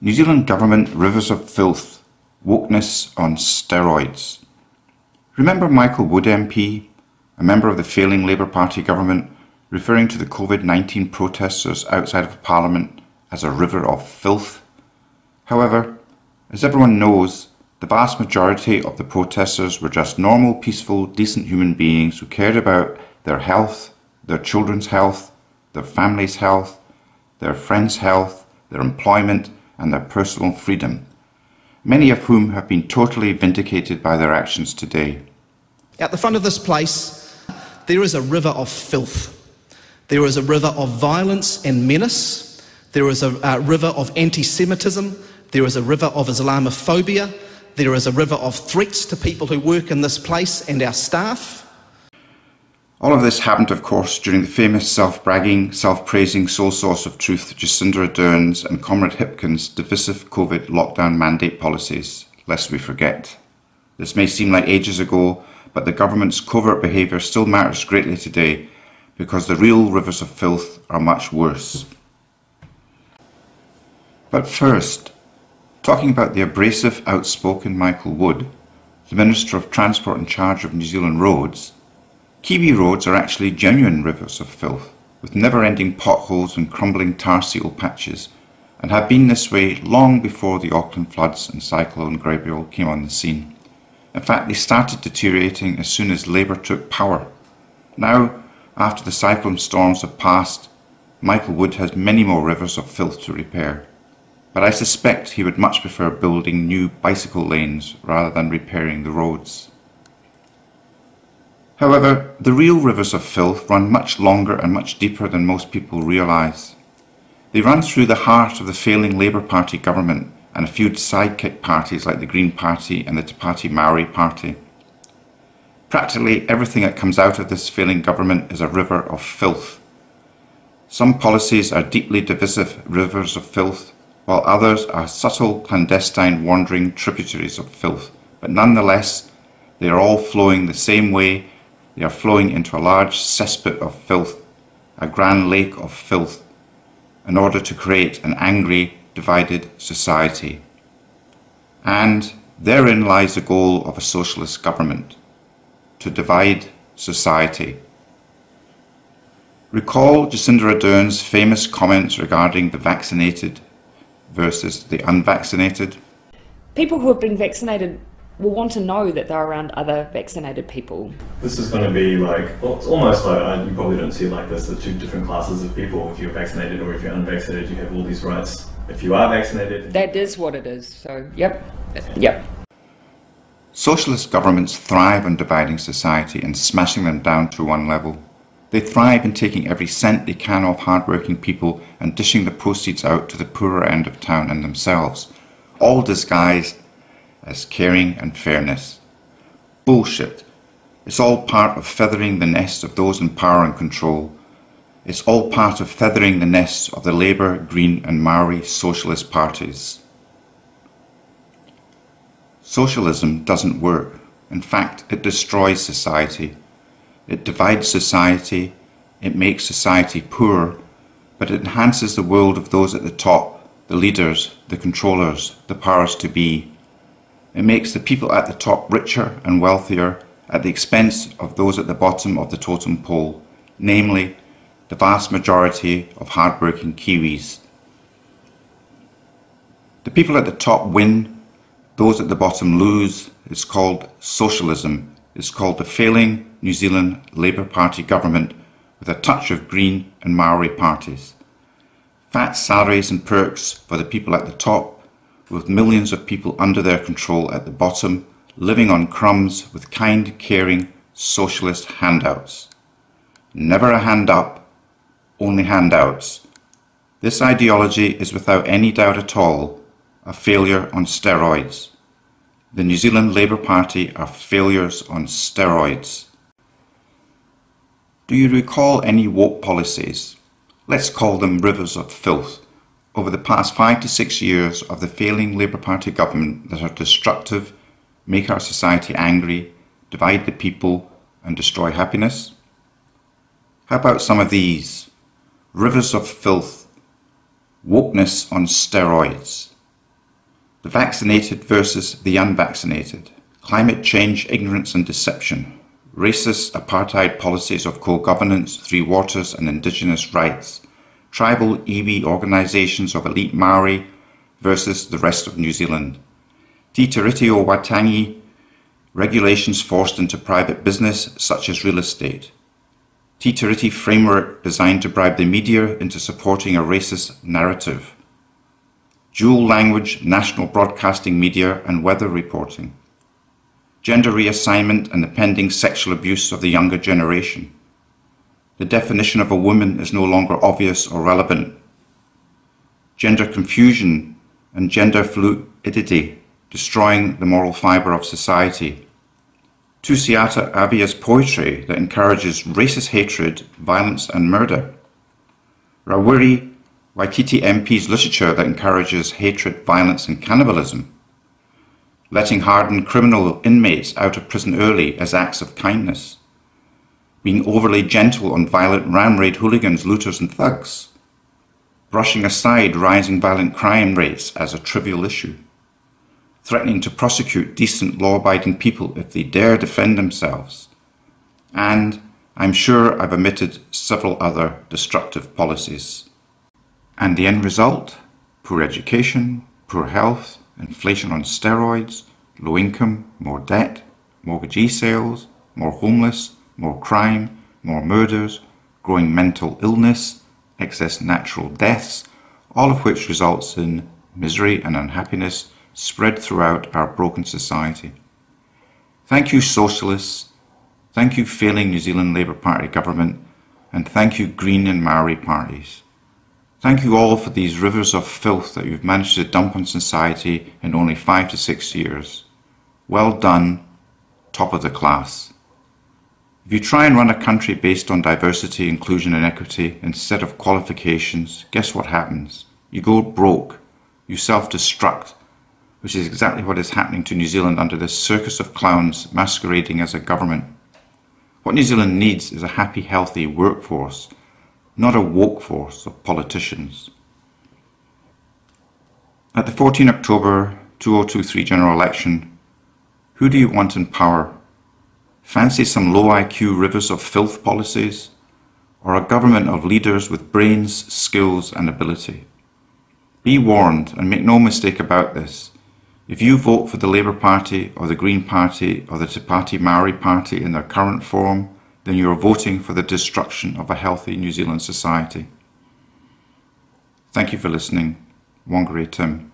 New Zealand Government Rivers of Filth, Wokeness on Steroids. Remember Michael Wood MP, a member of the failing Labour Party government, referring to the COVID-19 protesters outside of Parliament as a river of filth? However, as everyone knows, the vast majority of the protesters were just normal, peaceful, decent human beings who cared about their health, their children's health, their family's health, their friends' health, their employment and their personal freedom, many of whom have been totally vindicated by their actions today. At the front of this place, there is a river of filth. There is a river of violence and menace. There is a river of anti-Semitism. There is a river of Islamophobia. There is a river of threats to people who work in this place and our staff. All of this happened, of course, during the famous self-bragging, self-praising sole source of truth Jacinda Ardern's and Comrade Hipkin's divisive COVID lockdown mandate policies, lest we forget. This may seem like ages ago, but the government's covert behaviour still matters greatly today because the real rivers of filth are much worse. But first, talking about the abrasive, outspoken Michael Wood, the Minister of Transport in charge of New Zealand roads, Kiwi roads are actually genuine rivers of filth, with never-ending potholes and crumbling tar seal patches, and have been this way long before the Auckland floods and Cyclone Gabrielle came on the scene. In fact, they started deteriorating as soon as Labour took power. Now, after the cyclone storms have passed, Michael Wood has many more rivers of filth to repair. But I suspect he would much prefer building new bicycle lanes rather than repairing the roads. However, the real rivers of filth run much longer and much deeper than most people realise. They run through the heart of the failing Labour Party government and a few sidekick parties like the Green Party and the Te Paati Māori Party. Practically everything that comes out of this failing government is a river of filth. Some policies are deeply divisive rivers of filth, while others are subtle, clandestine, wandering tributaries of filth. But nonetheless, they are all flowing the same way. They are flowing into a large cesspit of filth, a grand lake of filth, in order to create an angry, divided society. And therein lies the goal of a socialist government, to divide society. Recall Jacinda Ardern's famous comments regarding the vaccinated versus the unvaccinated. People who have been vaccinated will want to know that they're around other vaccinated people. This is going to be like, well, it's almost like, you probably don't see it like this, the two different classes of people. If you're vaccinated or if you're unvaccinated, you have all these rights. If you are vaccinated... That is what it is, so yep. Socialist governments thrive on dividing society and smashing them down to one level. They thrive in taking every cent they can off hard-working people and dishing the proceeds out to the poorer end of town and themselves, all disguised as caring and fairness. Bullshit. It's all part of feathering the nest of those in power and control. It's all part of feathering the nests of the Labour, Green and Māori socialist parties. Socialism doesn't work. In fact, it destroys society. It divides society, it makes society poor, but it enhances the world of those at the top, the leaders, the controllers, the powers to be. It makes the people at the top richer and wealthier at the expense of those at the bottom of the totem pole, namely the vast majority of hard-working Kiwis. The people at the top win, those at the bottom lose. It's called socialism. It's called the failing New Zealand Labour Party government with a touch of Green and Māori parties. Fat salaries and perks for the people at the top, with millions of people under their control at the bottom, living on crumbs with kind, caring, socialist handouts. Never a hand up, only handouts. This ideology is without any doubt at all a failure on steroids. The New Zealand Labour Party are failures on steroids. Do you recall any woke policies? Let's call them rivers of filth over the past 5 to 6 years of the failing Labour Party government that are destructive, make our society angry, divide the people and destroy happiness? How about some of these? Rivers of filth, wokeness on steroids, The vaccinated versus the unvaccinated. Climate change, ignorance and deception. Racist apartheid policies of co-governance, three waters and indigenous rights. Tribal iwi organisations of elite Maori versus the rest of New Zealand. Te Tiriti o Waitangi, regulations forced into private business such as real estate. Te Tiriti framework designed to bribe the media into supporting a racist narrative. Dual language, national broadcasting media and weather reporting. Gender reassignment and the pending sexual abuse of the younger generation. The definition of a woman is no longer obvious or relevant. Gender confusion and gender fluidity, destroying the moral fibre of society. Tusiata Avia's poetry that encourages racist hatred, violence and murder. Rawiri Waititi MP's literature that encourages hatred, violence and cannibalism. Letting hardened criminal inmates out of prison early as acts of kindness. Being overly gentle on violent ram raid hooligans, looters and thugs. Brushing aside rising violent crime rates as a trivial issue. Threatening to prosecute decent law-abiding people if they dare defend themselves. And I'm sure I've omitted several other destructive policies. And the end result? Poor education, poor health, inflation on steroids, low income, more debt, mortgagee sales, more homeless, more crime, more murders, growing mental illness, excess natural deaths, all of which results in misery and unhappiness spread throughout our broken society. Thank you, socialists. Thank you, failing New Zealand Labour Party government. And thank you, Green and Maori parties. Thank you all for these rivers of filth that you've managed to dump on society in only 5 to 6 years. Well done, top of the class. If you try and run a country based on diversity, inclusion and equity instead of qualifications, guess what happens? You go broke, you self-destruct, which is exactly what is happening to New Zealand under this circus of clowns masquerading as a government. What New Zealand needs is a happy, healthy workforce, not a woke force of politicians. At the 14 October 2023 general election, who do you want in power? Fancy some low IQ rivers of filth policies, or a government of leaders with brains, skills and ability? Be warned and make no mistake about this. If you vote for the Labour Party or the Green Party or the Te Paati Māori Party in their current form, then you are voting for the destruction of a healthy New Zealand society. Thank you for listening. WhangareiTim.